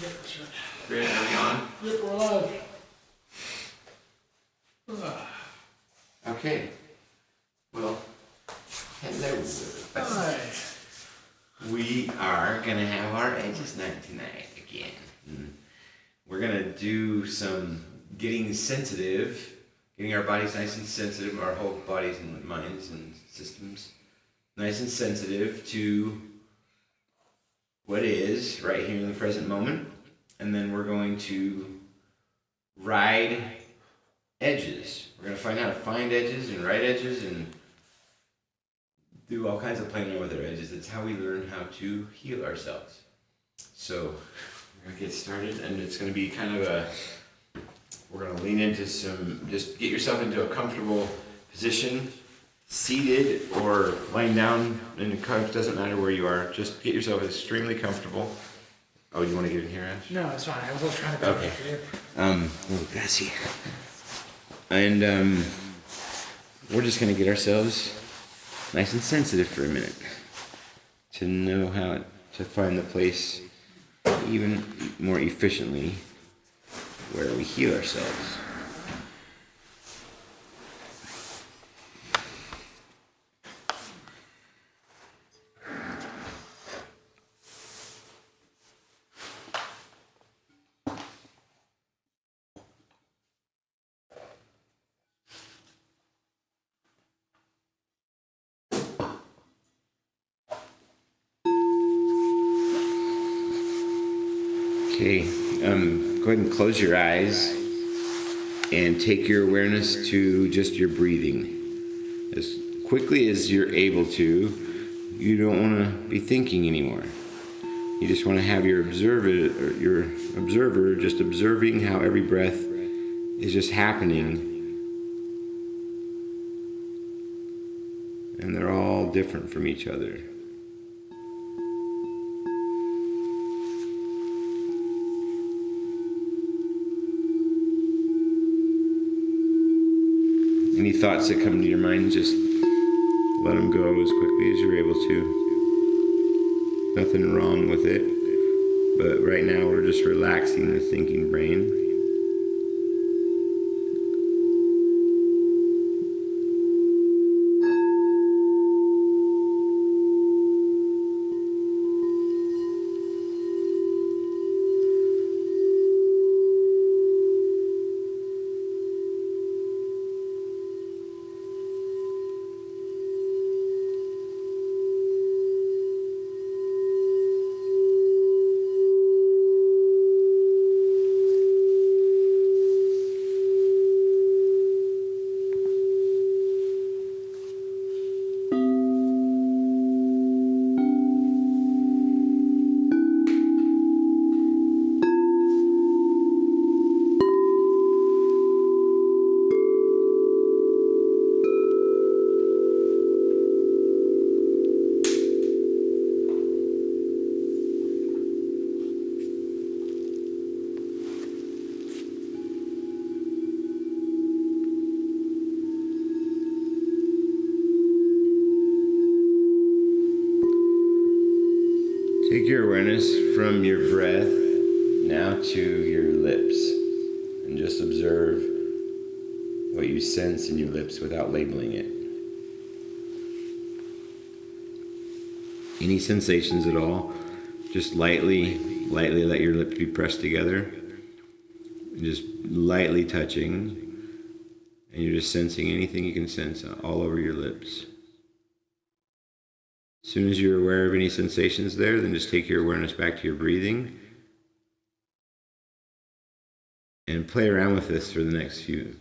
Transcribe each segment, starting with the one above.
Yep, that's right. Great, are we on? Yep, we're live. Okay. Well, hello. Hi. We are going to have our edges night tonight again. We're going to do some getting sensitive, getting our bodies nice and sensitive, our whole bodies and minds and systems nice and sensitive to what is right here in the present moment. And then we're going to ride edges. We're going to find how to find edges and ride edges and do all kinds of playing around with our edges. It's how we learn how to heal ourselves. So we're going to get started, and it's going to be kind of we're going to lean into just get yourself into a comfortable position, seated or lying down in the couch, doesn't matter where you are. Just get yourself extremely comfortable. Oh, you want to get in here, Ash? No, it's fine. I was trying to go Okay. for you. Oh, Bessie. And we're just going to get ourselves nice and sensitive for a minute to know how to find the place even more efficiently where we heal ourselves. Okay, go ahead and close your eyes and take your awareness to just your breathing. As quickly as you're able to, you don't want to be thinking anymore. You just want to have your observer just observing how every breath is just happening. And they're all different from each other. Any thoughts that come to your mind, just let them go as quickly as you're able to. Nothing wrong with it, but right now we're just relaxing the thinking brain. Take your awareness from your breath now to your lips and just observe what you sense in your lips without labeling it. Any sensations at all, just lightly let your lips be pressed together, just lightly touching, and you're just sensing anything you can sense all over your lips. As soon as you're aware of any sensations there, then just take your awareness back to your breathing and play around with this for the next few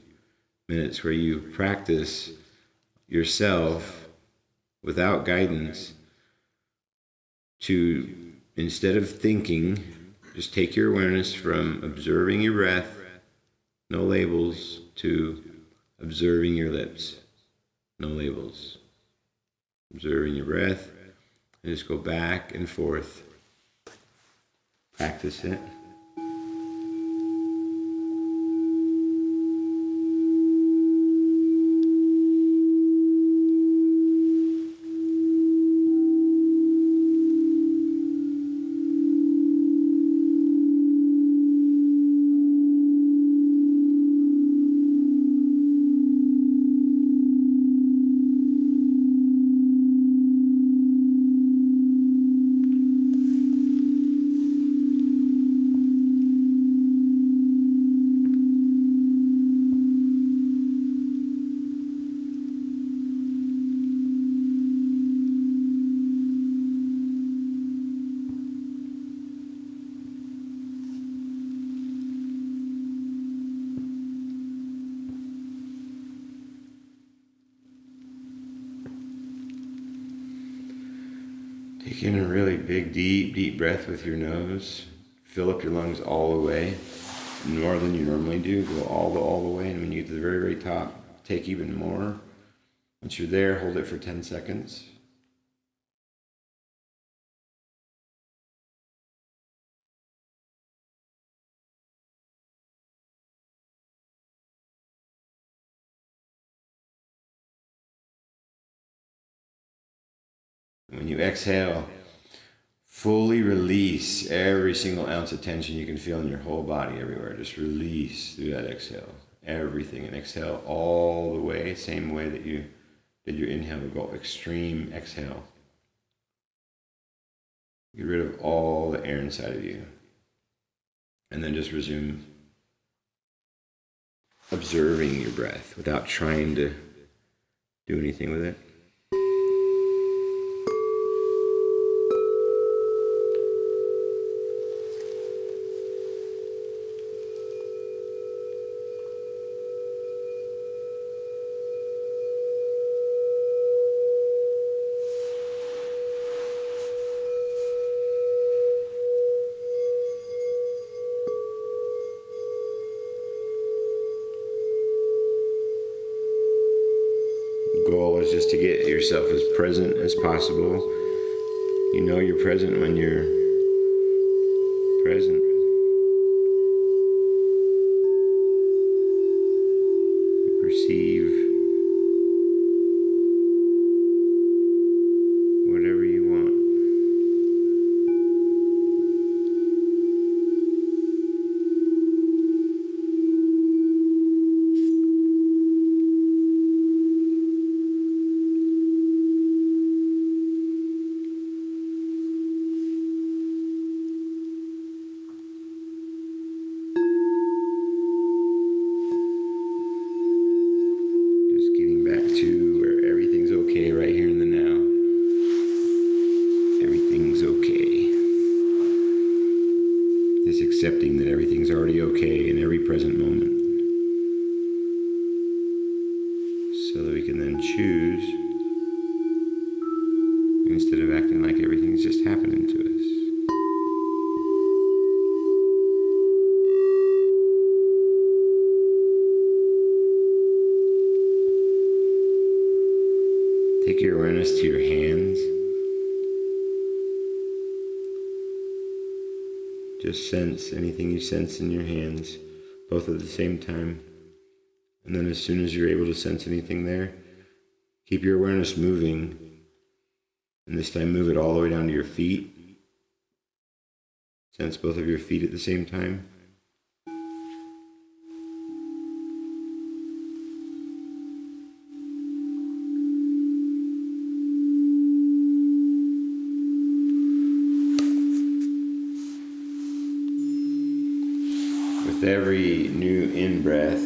minutes where you practice yourself without guidance to, instead of thinking, just take your awareness from observing your breath, no labels, to observing your lips, no labels. Observing your breath, and just go back and forth. Practice it. Take in a really big, deep breath with your nose. Fill up your lungs all the way, more than you normally do. Go all the way, and when you get to the very, very top, take even more. Once you're there, hold it for 10 seconds. When you exhale, fully release every single ounce of tension you can feel in your whole body everywhere. Just release through that exhale, everything, and exhale all the way, same way that you did your inhale. Go extreme exhale. Get rid of all the air inside of you. And then just resume observing your breath without trying to do anything with it. Goal is just to get yourself as present as possible. You know you're present when you're present. You perceive whatever you want. To where everything's okay right here in the now. Everything's okay. Just accepting that everything's already okay in every present moment. So that we can then choose, instead of acting like everything's just happening to us. Take your awareness to your hands. Just sense anything you sense in your hands, both at the same time. And then as soon as you're able to sense anything there, keep your awareness moving. And this time move it all the way down to your feet. Sense both of your feet at the same time. With every new in-breath,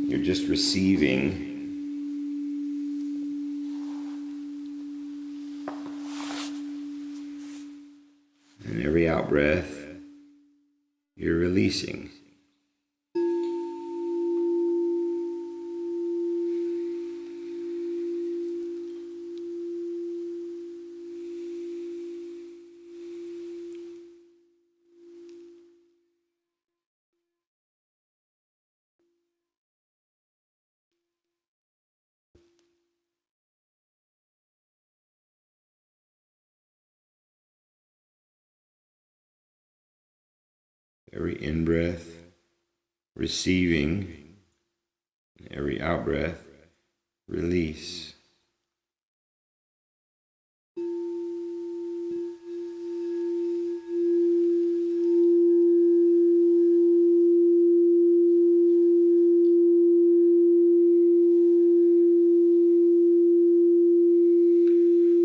you're just receiving. And every out-breath, you're releasing. Every in-breath, receiving, and every out-breath, release.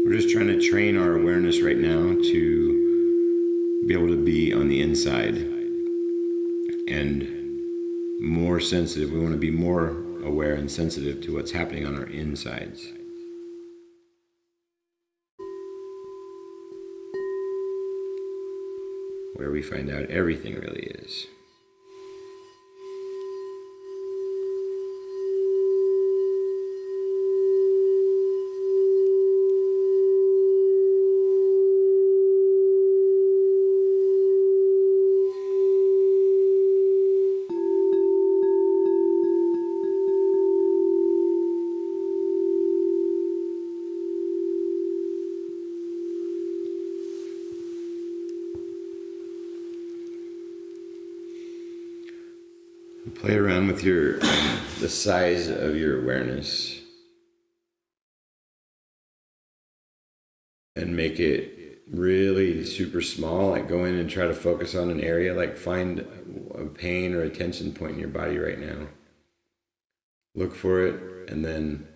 We're just trying to train our awareness right now to be able to be on the inside and more sensitive. We want to be more aware and sensitive to what's happening on our insides. Where we find out everything really is. Play around with your the size of your awareness and make it really super small. Like go in and try to focus on an area, like find a pain or a tension point in your body right now. Look for it and then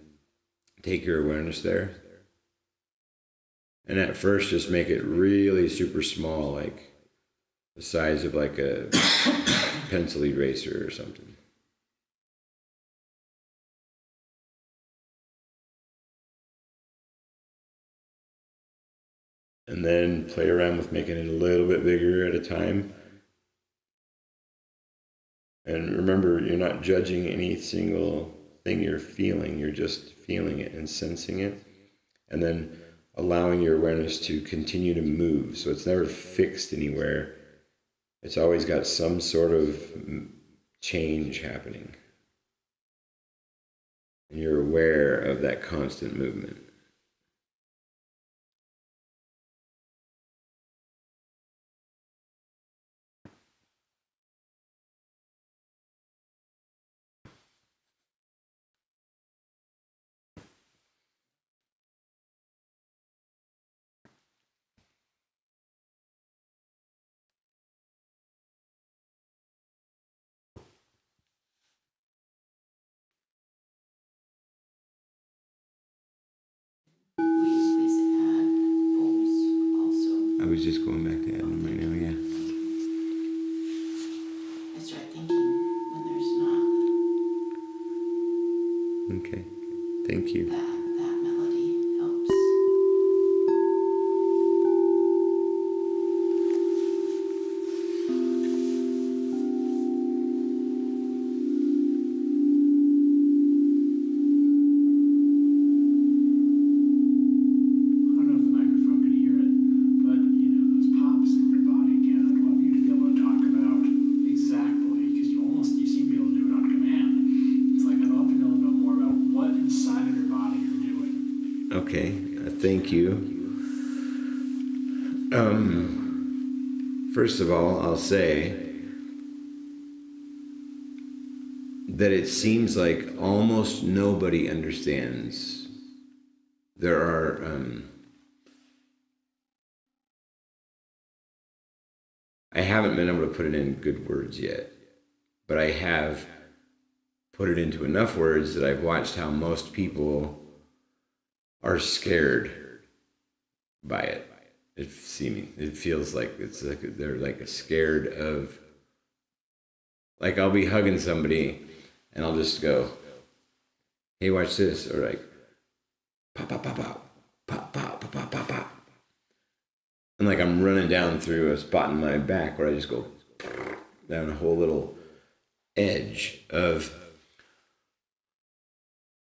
take your awareness there. And at first just make it really super small, like the size of like a pencil eraser or something. And then play around with making it a little bit bigger at a time. And remember, you're not judging any single thing you're feeling, you're just feeling it and sensing it. And then allowing your awareness to continue to move. So it's never fixed anywhere. It's always got some sort of change happening. And you're aware of that constant movement. I was just going back to adding them right now, yeah. I start thinking when there's not. Okay, thank you. That melody helps. I don't know if the microphone can hear it, but those pops in your body, Ken, I'd love you to be able to talk about exactly, because you seem to be able to do it on command. It's like I'd love to be able to know more about what inside of your body you're doing. Okay, thank you. First of all, I'll say that it seems like almost nobody understands. There are I haven't been able to put it in good words yet, but I have put it into enough words that I've watched how most people are scared by it. It feels like it's like they're like scared of, like I'll be hugging somebody and I'll just go, hey, watch this, or like pop pop pop pop pop pop pop pop pop pop, and like I'm running down through a spot in my back where I just go down a whole little edge of.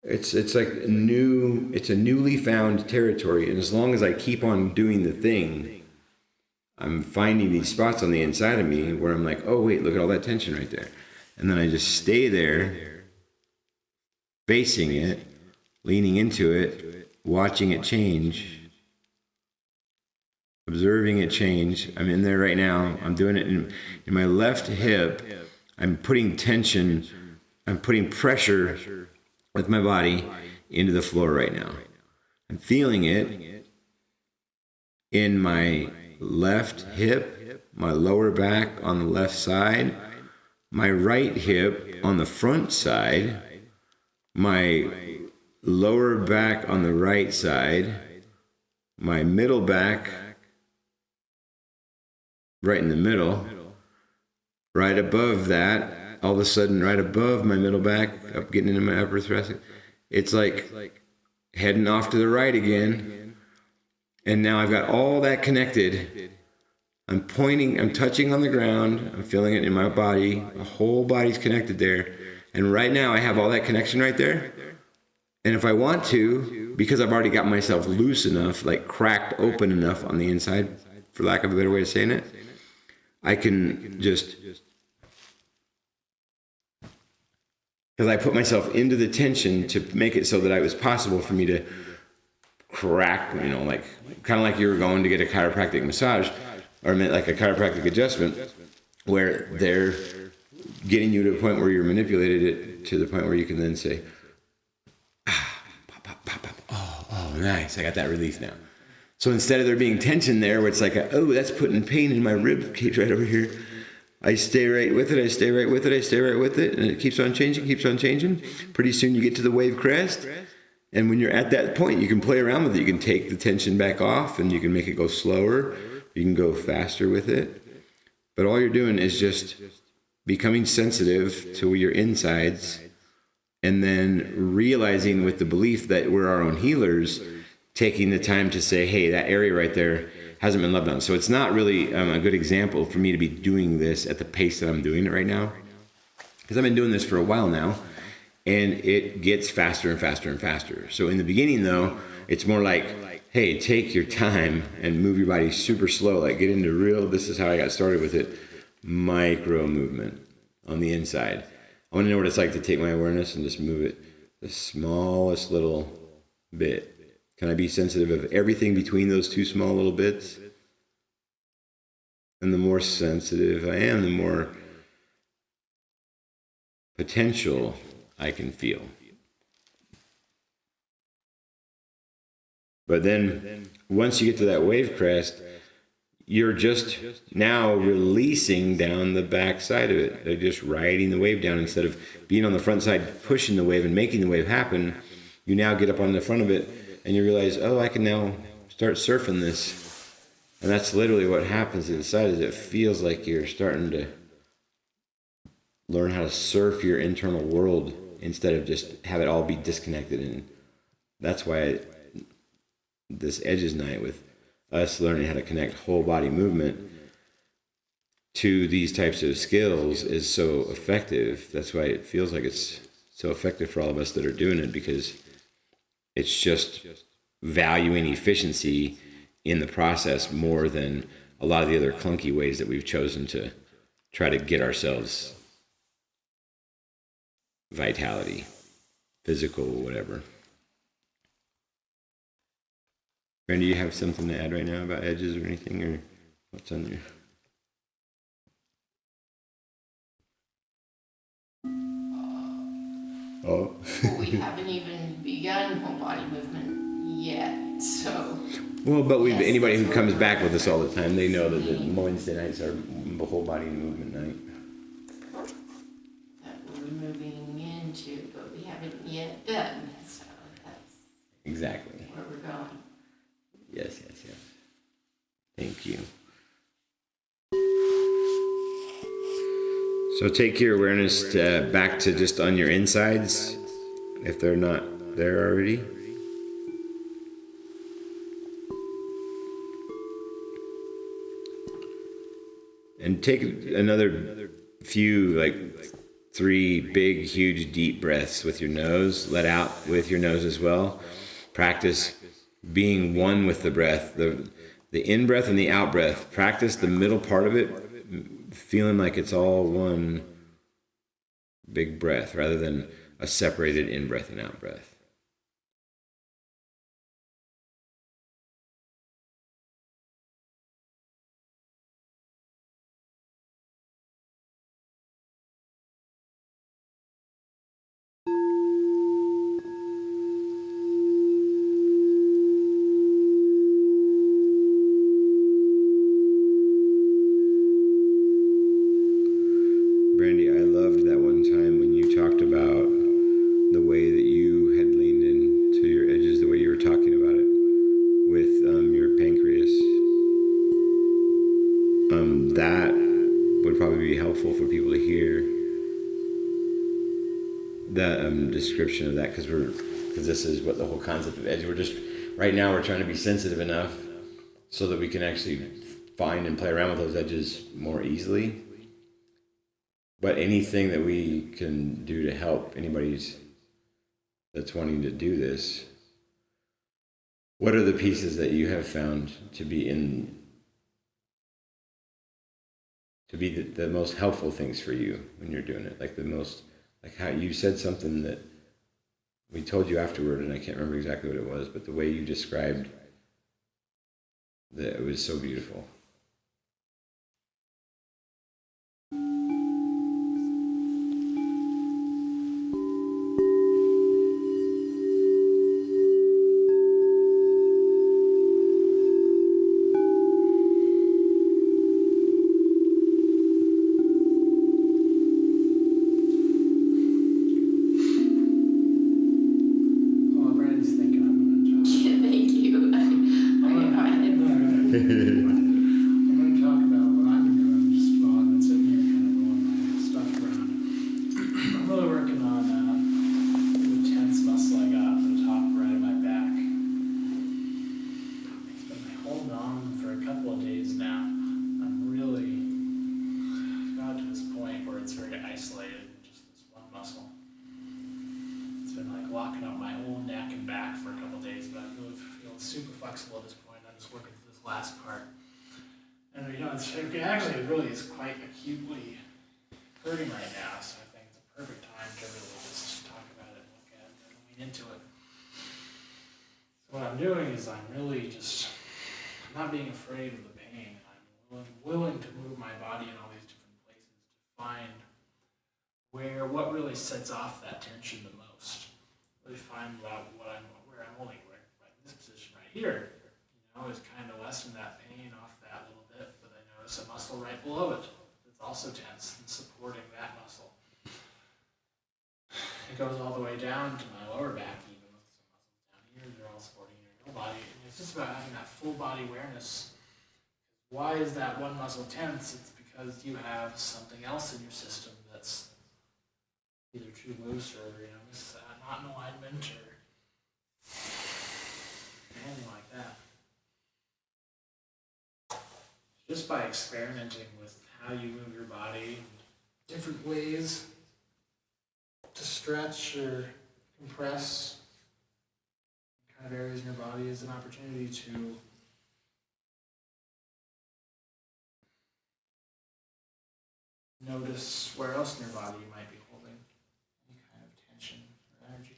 It's like it's a newly found territory, and as long as I keep on doing the thing, I'm finding these spots on the inside of me where I'm like, oh wait, look at all that tension right there. And then I just stay there, facing it, leaning into it, watching it change, observing it change. I'm in there right now. I'm doing it in my left hip. I'm putting tension, I'm putting pressure with my body into the floor right now. I'm feeling it in my left hip, my lower back on the left side, my right hip on the front side, my lower back on the right side, my middle back right in the middle, right above that, all of a sudden, right above my middle back, up getting into my upper thoracic, it's like heading off to the right again. And now I've got all that connected. I'm pointing, I'm touching on the ground, I'm feeling it in my body, the whole body's connected there. And right now I have all that connection right there. And if I want to, because I've already got myself loose enough, like cracked open enough on the inside, for lack of a better way of saying it, I can just, because I put myself into the tension to make it so that it was possible for me to crack, like kind of like you were going to get a chiropractic massage or like a chiropractic adjustment, where they're getting you to a point where you're manipulated it to the point where you can then say, pop, pop, pop, pop. Oh, nice. I got that relief now. So instead of there being tension there, where it's like, oh, that's putting pain in my rib cage right over here, I stay right with it, I stay right with it, I stay right with it, and it keeps on changing, keeps on changing. Pretty soon you get to the wave crest, and when you're at that point, you can play around with it. You can take the tension back off, and you can make it go slower. You can go faster with it. But all you're doing is just becoming sensitive to your insides, and then realizing with the belief that we're our own healers, taking the time to say, hey, that area right there hasn't been loved on. So it's not really a good example for me to be doing this at the pace that I'm doing it right now, because I've been doing this for a while now, and it gets faster and faster and faster. So in the beginning, though, it's more like, hey, take your time and move your body super slow, like get into real, this is how I got started with it, micro movement on the inside. I want to know what it's like to take my awareness and just move it the smallest little bit. Can I be sensitive of everything between those two small little bits? And the more sensitive I am, the more potential I can feel. But then once you get to that wave crest, you're just now releasing down the back side of it. They're just riding the wave down instead of being on the front side, pushing the wave and making the wave happen. You now get up on the front of it and you realize, oh, I can now start surfing this. And that's literally what happens inside, is it feels like you're starting to learn how to surf your internal world instead of just have it all be disconnected. And that's why this Edges Night, with us learning how to connect whole body movement to these types of skills, is so effective. That's why it feels like it's so effective for all of us that are doing it, because it's just valuing efficiency in the process more than a lot of the other clunky ways that we've chosen to try to get ourselves vitality, physical, whatever. Brandy, do you have something to add right now about edges or anything, or what's on there? Well, we haven't even begun whole body movement yet, so. Well, but Yes, anybody who that's comes what back we're- with us all the time, they know that the Wednesday nights are whole body movement night. That we're moving into, but we haven't yet done, so that's Exactly. where we're going. Yes. Thank you. So take your awareness back to just on your insides, if they're not there already. And take another few, like 3 big, huge, deep breaths with your nose. Let out with your nose as well. Practice being one with the breath, the in-breath and the out-breath. Practice the middle part of it, feeling like it's all one big breath rather than a separated in-breath and out-breath. Brandy, I loved that one time when you talked about the way that you had leaned into your edges, the way you were talking about it with your pancreas. That would probably be helpful for people to hear, that description of that, because this is what the whole concept of edge. Right now we're trying to be sensitive enough so that we can actually find and play around with those edges more easily. But anything that we can do to help anybody that's wanting to do this, what are the pieces that you have found to be the most helpful things for you when you're doing it? Like how you said something that we told you afterward, and I can't remember exactly what it was, but the way you described that, it was so beautiful. it actually really is quite acutely hurting right now, so I think it's a perfect time to really just talk about it and look at it and lean into it. So what I'm doing is I'm really just, I'm not being afraid of the pain. I'm willing to move my body in all these different places to find what really sets off that tension the most. Really find out where I'm holding, right in this position right here. Is kind of lessen that pain off that little bit, but I notice a muscle right below it that's also tense and supporting that muscle. It goes all the way down to my lower back, even with some muscles down here. They're all supporting your whole body. And it's just about having that full body awareness. Why is that one muscle tense? It's because you have something else in your system that's either too loose or not in alignment or anything like that. Just by experimenting with how you move your body, different ways to stretch or compress kind of areas in your body is an opportunity to notice where else in your body you might be holding any kind of tension or energy.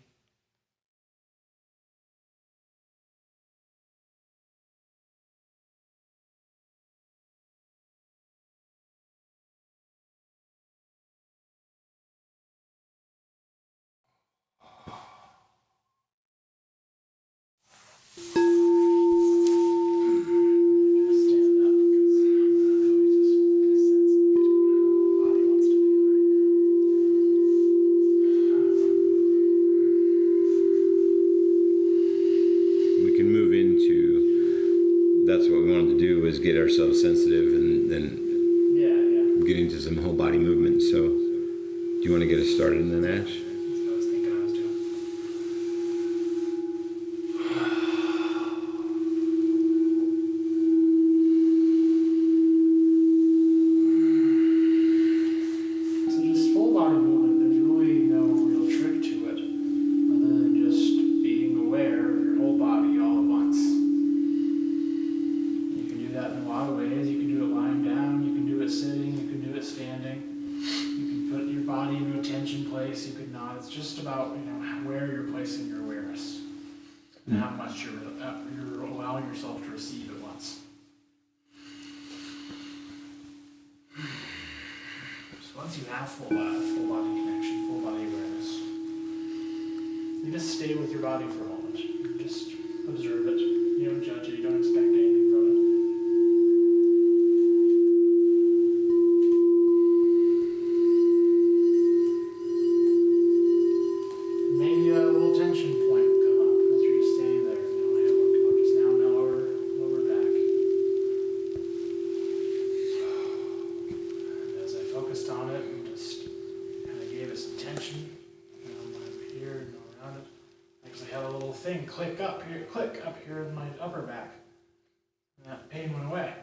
That's what we wanted to do, was get ourselves sensitive and then get into some whole body movement. So do you want to get us started in that, Ash? That's what I was thinking I was doing. So just full body movement, there's really no real trick to it other than just being aware of your whole body all at once. You can do that in a lot of ways. You can do it lying down, you can do it sitting, you can do it standing. You can put your body into a tension place, you could not. It's just about where you're placing your awareness and how much you're allowing yourself to receive at once. So once you have full body connection, full body awareness, you just stay with your body for a moment. You just observe it. You don't judge it. You don't expect anything from it. Maybe a little tension point will come up as you stay there. My head will come up just now in my lower back. And as I focused on it and just kind of gave it some tension, I'm here and around it. I actually had a little thing click up here in my upper back. And that pain went away.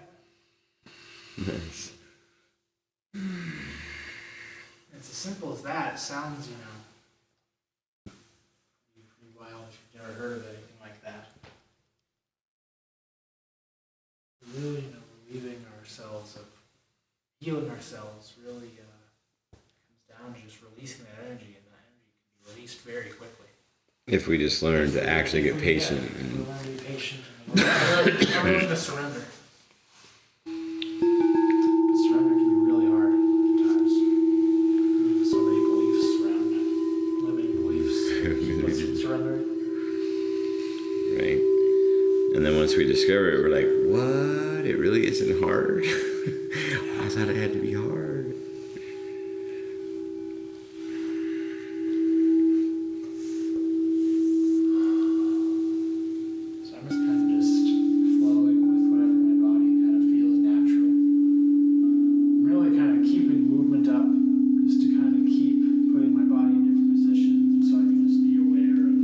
Nice. It's as simple as that. It sounds, pretty wild if you've never heard of anything like that. Really, relieving ourselves of healing ourselves really comes down to just releasing that energy, and that energy can be released very quickly. If we just learn to actually get patient. If we learn to be patient and willing to surrender. Surrender can be really hard sometimes. There's so many beliefs around limiting beliefs keep us from surrendering. Right. And then once we discover it, we're like, what? It really isn't hard? I thought it had to be hard. So I'm just kind of just flowing with whatever my body kind of feels natural. I'm really kind of keeping movement up just to kind of keep putting my body in different positions so I can just be aware of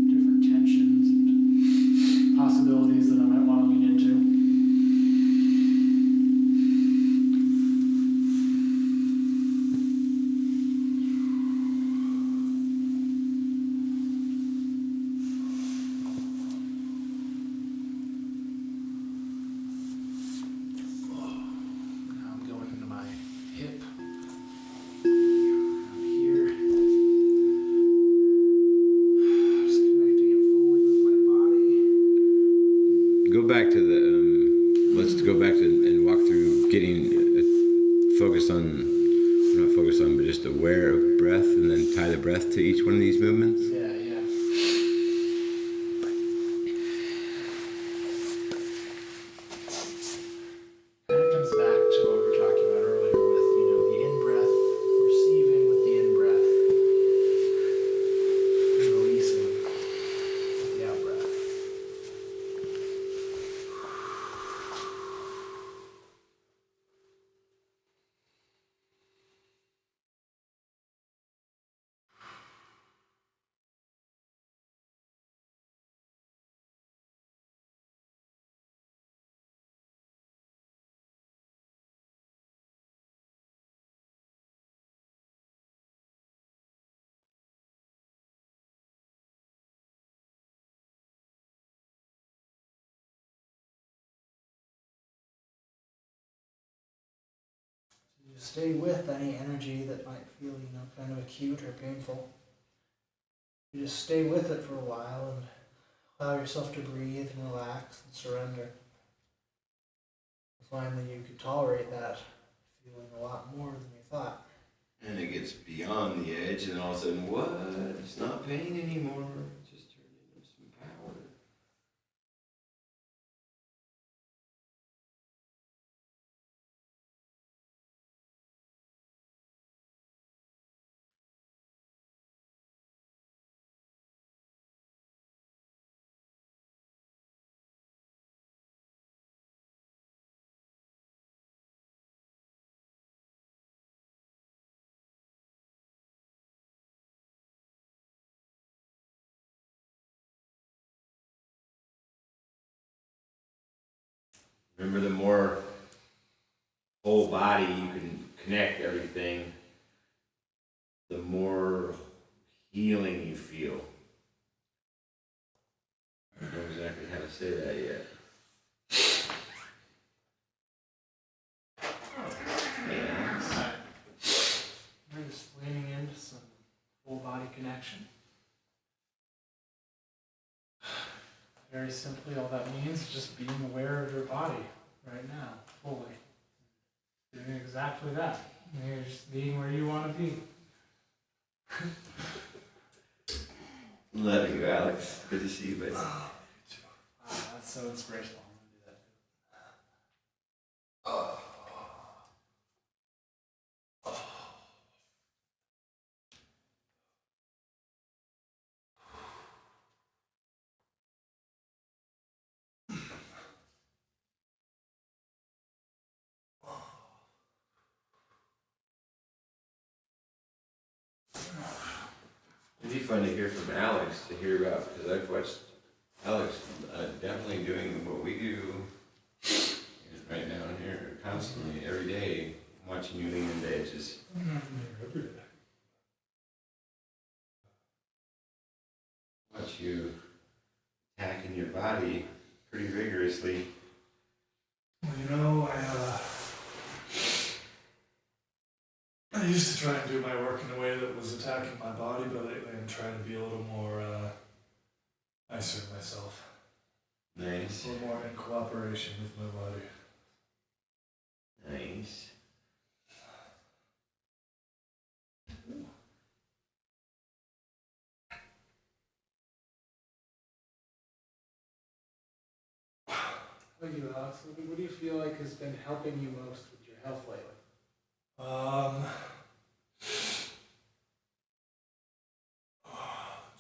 different tensions and possibilities that I might want to lean into. focused on, not focused on, but just aware of breath, and then tie the breath to each one of these movements? Yeah. Kind of comes back to what we were talking about earlier with, the in-breath, receiving with the in-breath, and releasing with the out-breath. You stay with any energy that might feel, kind of acute or painful. You just stay with it for a while and allow yourself to breathe and relax and surrender. You find that you can tolerate that feeling a lot more than you thought. And it gets beyond the edge, and all of a sudden, what? It's not pain anymore. It just turned into some power. Remember, the more whole body you can connect everything, the more healing you feel. I don't know exactly how to say that yet. Yeah. You're just leaning into some full body connection. Very simply, all that means is just being aware of your body right now, fully. Doing exactly that. You're just being where you want to be. Love you, Alex. Good to see you, buddy. Wow, that's so inspirational. I'm going to do that too. It'd be fun to hear from Alex, to hear about, because I've watched Alex definitely doing what we do right now here, constantly, every day, watching you lean into edges. Every day. Watch you attacking your body pretty rigorously. Well, I used to try and do my work in a way that was attacking my body, but I'm trying to be a little more nicer to myself. Nice. A little more in cooperation with my body. Nice. How about you, Alex? What do you feel like has been helping you most with your health lately?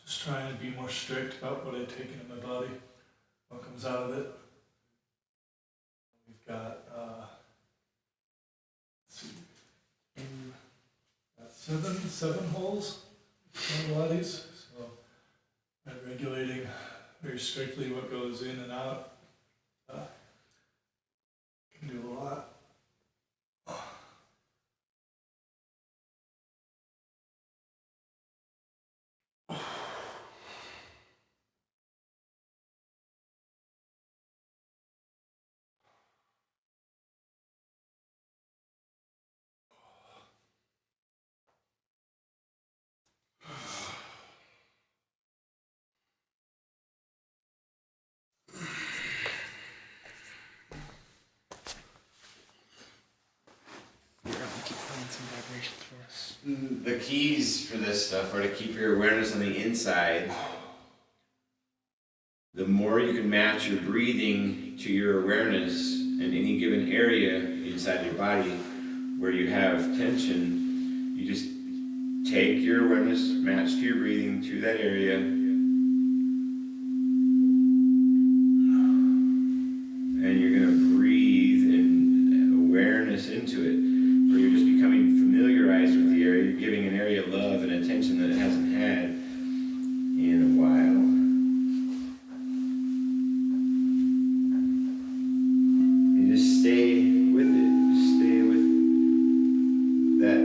Just trying to be more strict about what I take into my body, what comes out of it. We've got, let's see, got seven holes in our bodies, so I'm regulating very strictly what goes in and out. Can do a lot. some vibrations for us. The keys for this stuff are to keep your awareness on the inside. The more you can match your breathing to your awareness in any given area inside your body where you have tension, you just take your awareness matched to your breathing to that area, and you're going to breathe in awareness into it, where you're just becoming familiarized with the area. You're giving an area love and attention that it hasn't had in a while. And just stay with it. Just stay with that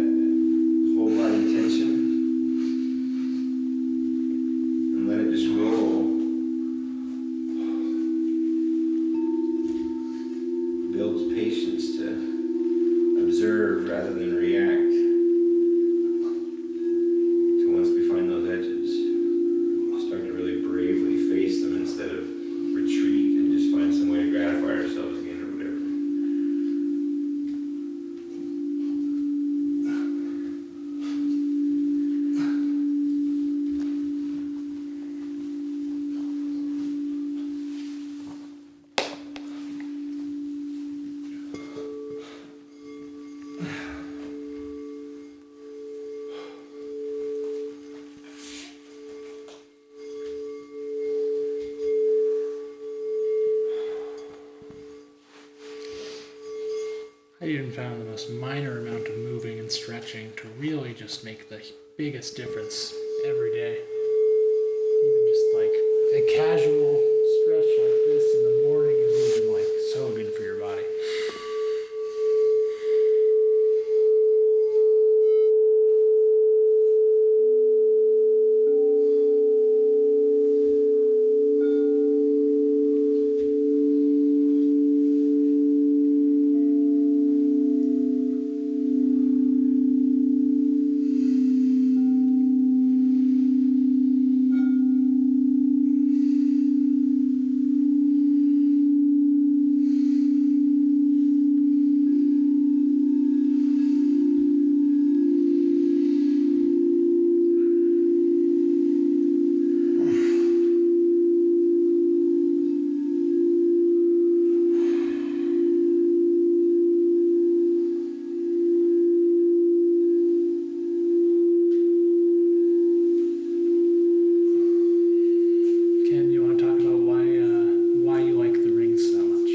whole body tension and let it just roll. Builds patience to observe rather than react. So once we find those edges, start to really bravely face them instead of retreat and just find some way to gratify ourselves again or whatever. I even found the most minor amount of moving and stretching to really just make the biggest difference every day. Even just like a casual stretch like this in the morning is even like so good for your body. Ken, you want to talk about why you like the rings so much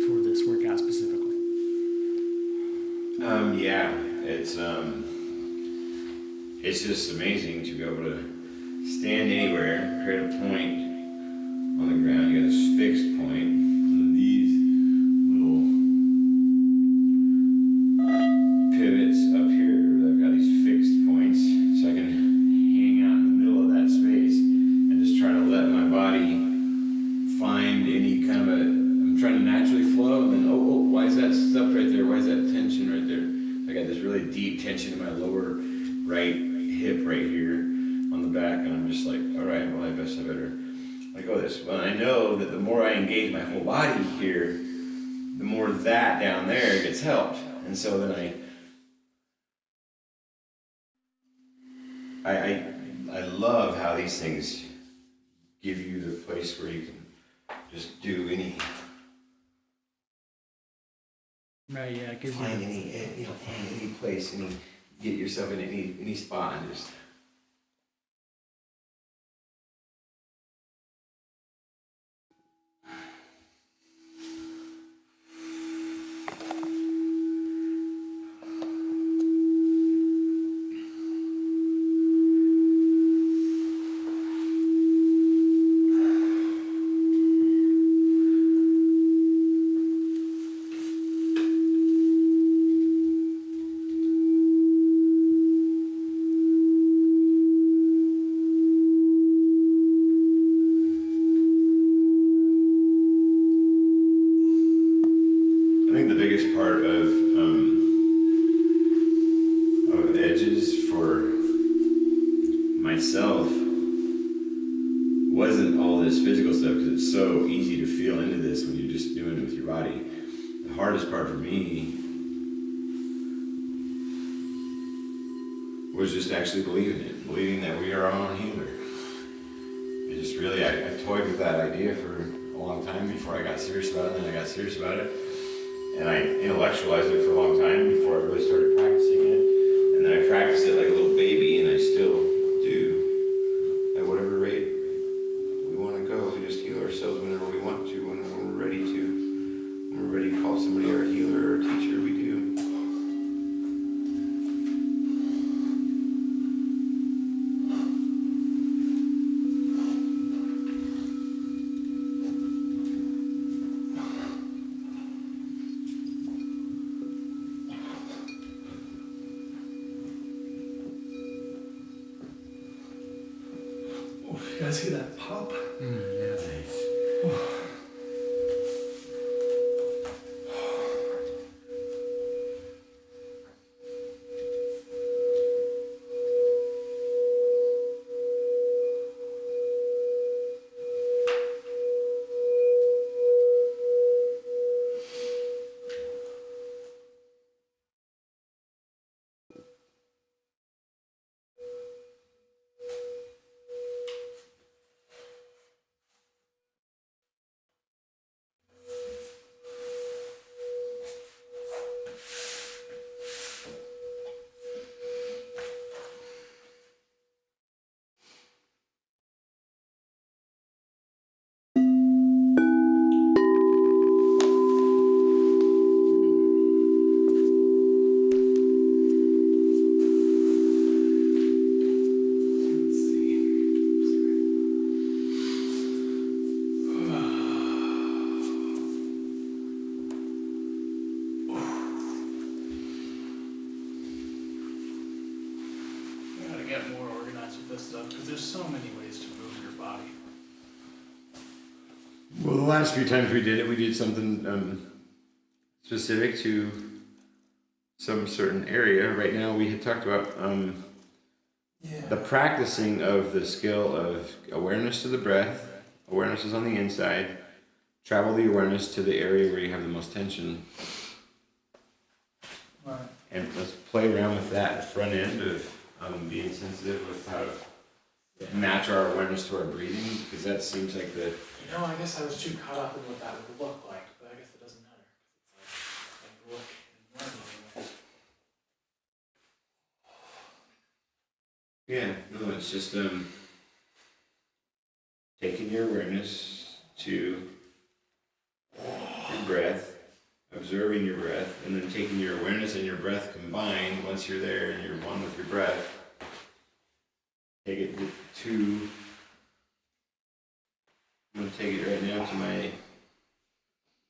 for this workout specifically? Yeah, it's just amazing to be able to stand anywhere, create a point on the ground. You got this fixed point, and these little pivots up here. I've got these fixed points, so I can hang out in the middle of that space and just try to let my body find any kind of I'm trying to naturally flow, and then why is that stuff right there? Why is that tension right there? I got this really deep tension in my lower right hip right here on the back, and I'm just like, all right, well, I better let go of this. Well, I know that the more I engage my whole body here, the more that down there gets helped, and so then I love how these things give you the place where you can just do any. Right, yeah, it gives you Find any place, get yourself in any spot and just. I think the biggest part of edges for myself wasn't all this physical stuff, because it's so easy to feel into this when you're just doing it with your body. The hardest part for me was just actually believing it, believing that we are our own healer. I toyed with that idea for a long time before I got serious about it, and then I got serious about it. And I intellectualized it for a long time before I really started practicing it. And then I practiced it like a little baby, and I still do. At whatever rate we want to go, we just heal ourselves whenever we want to, when we're ready to. When we're ready to call somebody our healer or teacher, we do. You guys hear that pop? Yeah. Let's see. I gotta get more organized with this stuff because there's so many ways to move your body. Well, the last few times we did something specific to some certain area. Right now, we had talked about the practicing of the skill of awareness to the breath. Awareness is on the inside. Travel the awareness to the area where you have the most tension. Right. And let's play around with that front end of being sensitive with how to match our awareness to our breathing, because that seems like the... You know, I guess I was too caught up in what that would look like, but I guess it doesn't matter. It's like look and learn anyway. Yeah, no, it's just taking your awareness to your breath, observing your breath, and then taking your awareness and your breath combined. Once you're there and you're one with your breath, take it to... I'm going to take it right now to my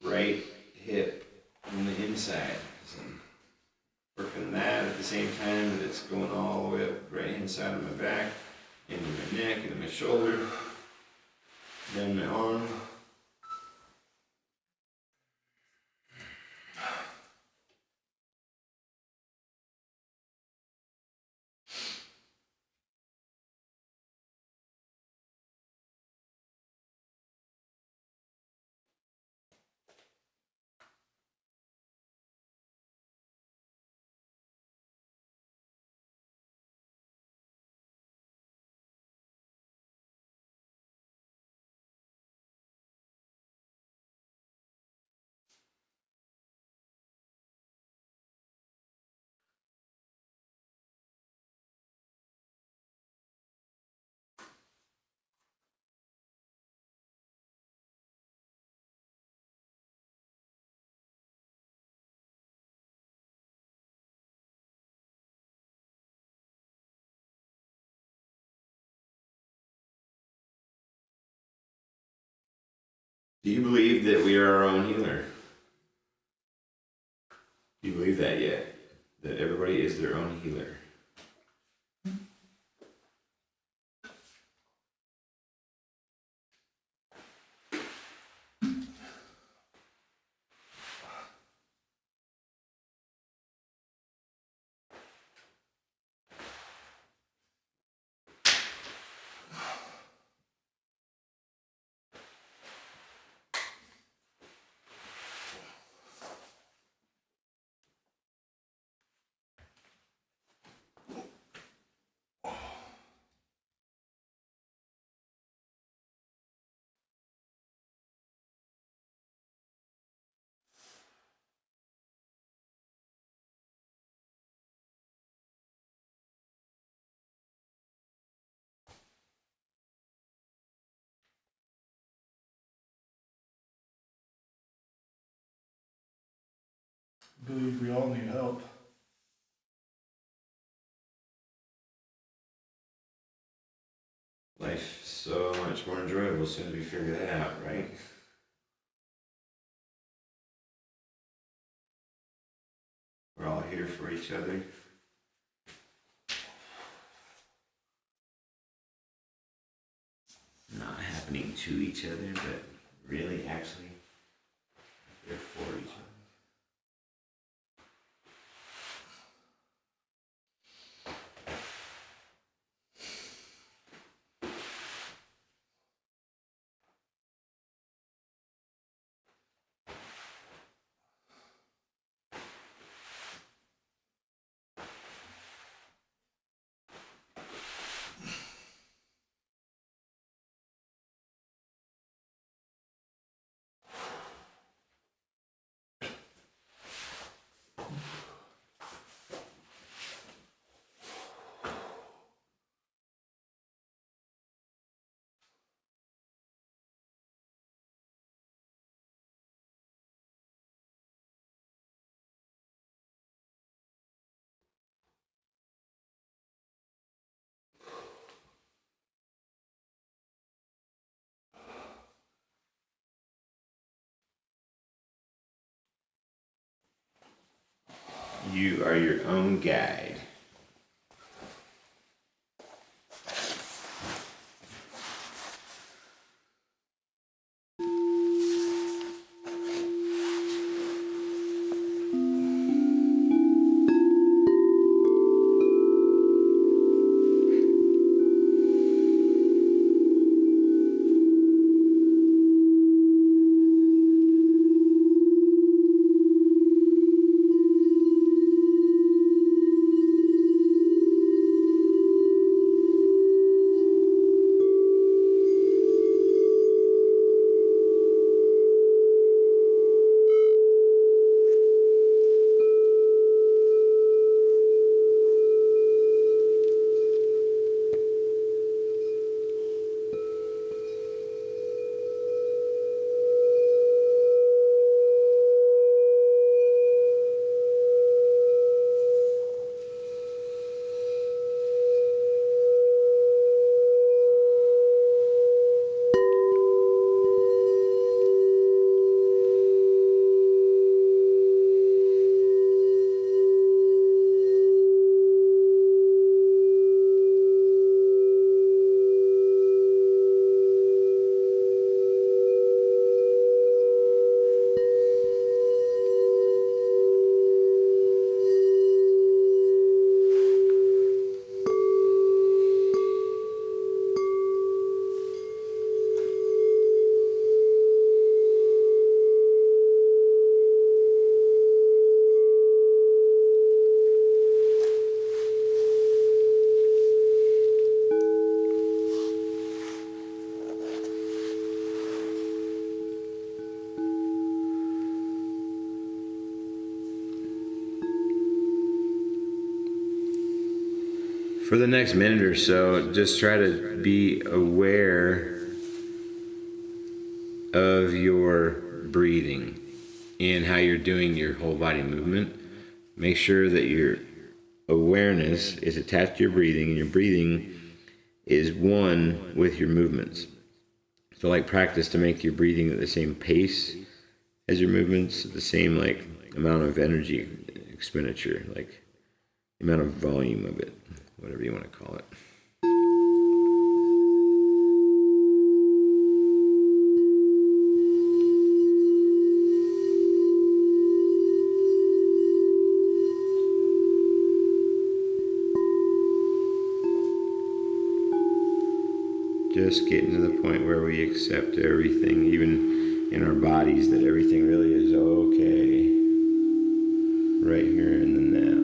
right hip on the inside. So I'm working that at the same time that it's going all the way up right hand side of my back, into my neck, into my shoulder, down my arm. Do you believe that we are our own healer? Do you believe that yet? That everybody is their own healer? believe we all need help. Life's so much more enjoyable as soon as we figure that out, right? We're all here for each other. Not happening to each other, but really actually they're for each other. You are your own guide. For the next minute or so, just try to be aware of your breathing and how you're doing your whole body movement. Make sure that your awareness is attached to your breathing, and your breathing is one with your movements. So like practice to make your breathing at the same pace as your movements, the same like amount of energy expenditure, like the amount of volume of it, whatever you want to call it. Just getting to the point where we accept everything, even in our bodies, that everything really is okay right here in the now.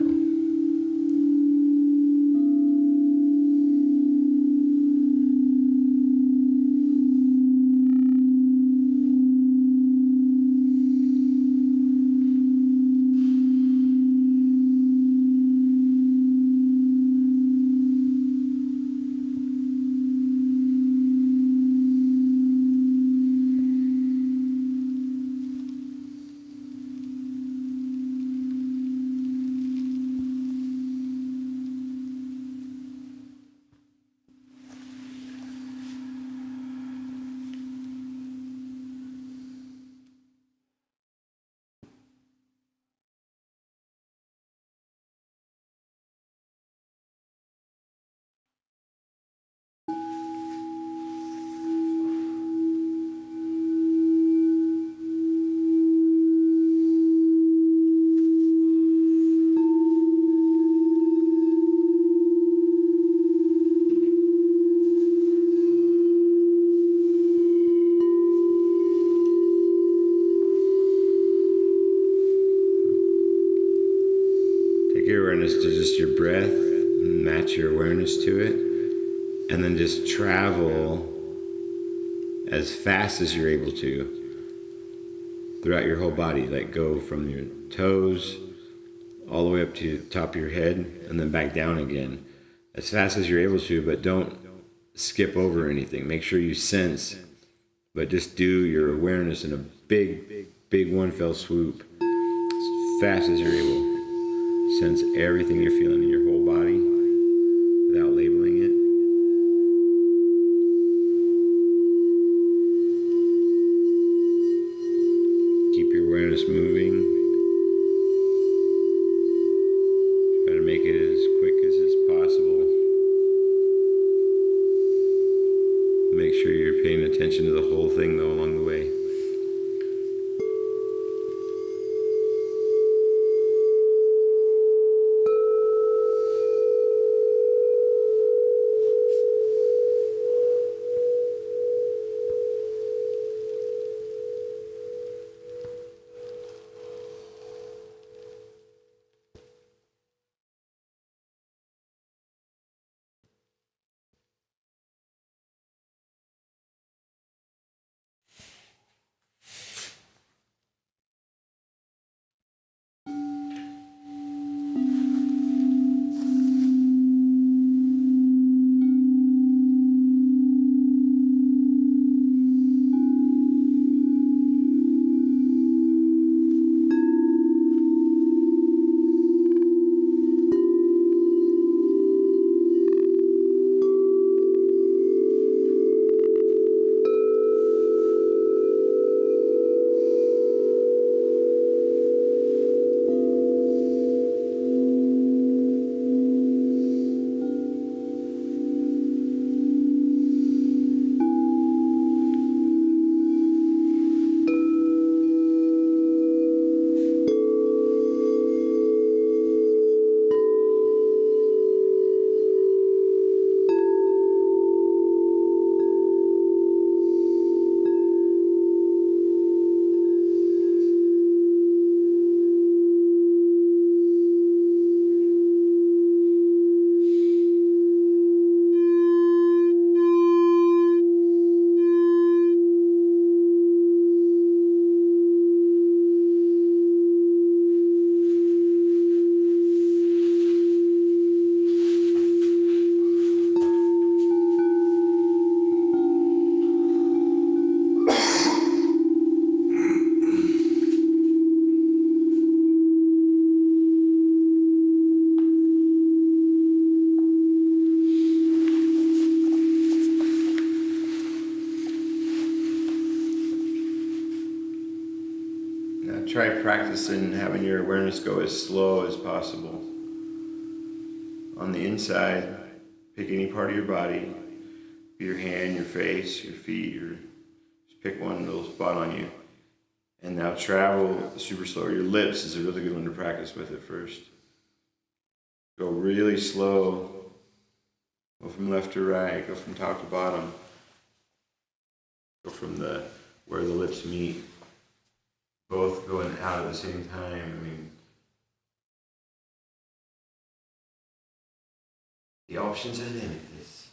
awareness to just your breath, match your awareness to it, and then just travel as fast as you're able to throughout your whole body. Like go from your toes all the way up to the top of your head and then back down again as fast as you're able to, but don't skip over anything. Make sure you sense, but just do your awareness in a big one fell swoop as fast as you're able. Sense everything you're feeling in your whole body without labeling it. Keep your awareness moving. Try to make it as quick as it's possible. Make sure you're paying attention to the whole thing though along the way. Try practicing having your awareness go as slow as possible. On the inside, pick any part of your body, your hand, your face, your feet, or just pick one little spot on you. And now travel super slow. Your lips is a really good one to practice with at first. Go really slow. Go from left to right. Go from top to bottom. Go from where the lips meet. Both going out at the same time. I mean, the options are limitless.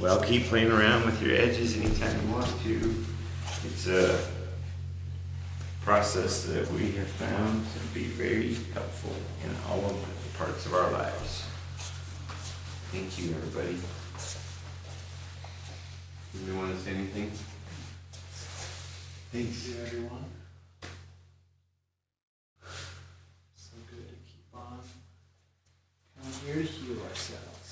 Well, keep playing around with your edges anytime you want to. It's a process that we have found to be very helpful in all of the parts of our lives. Thank you, everybody. You want to say anything? Thanks. Thank you, everyone. So good to keep on coming here to heal ourselves.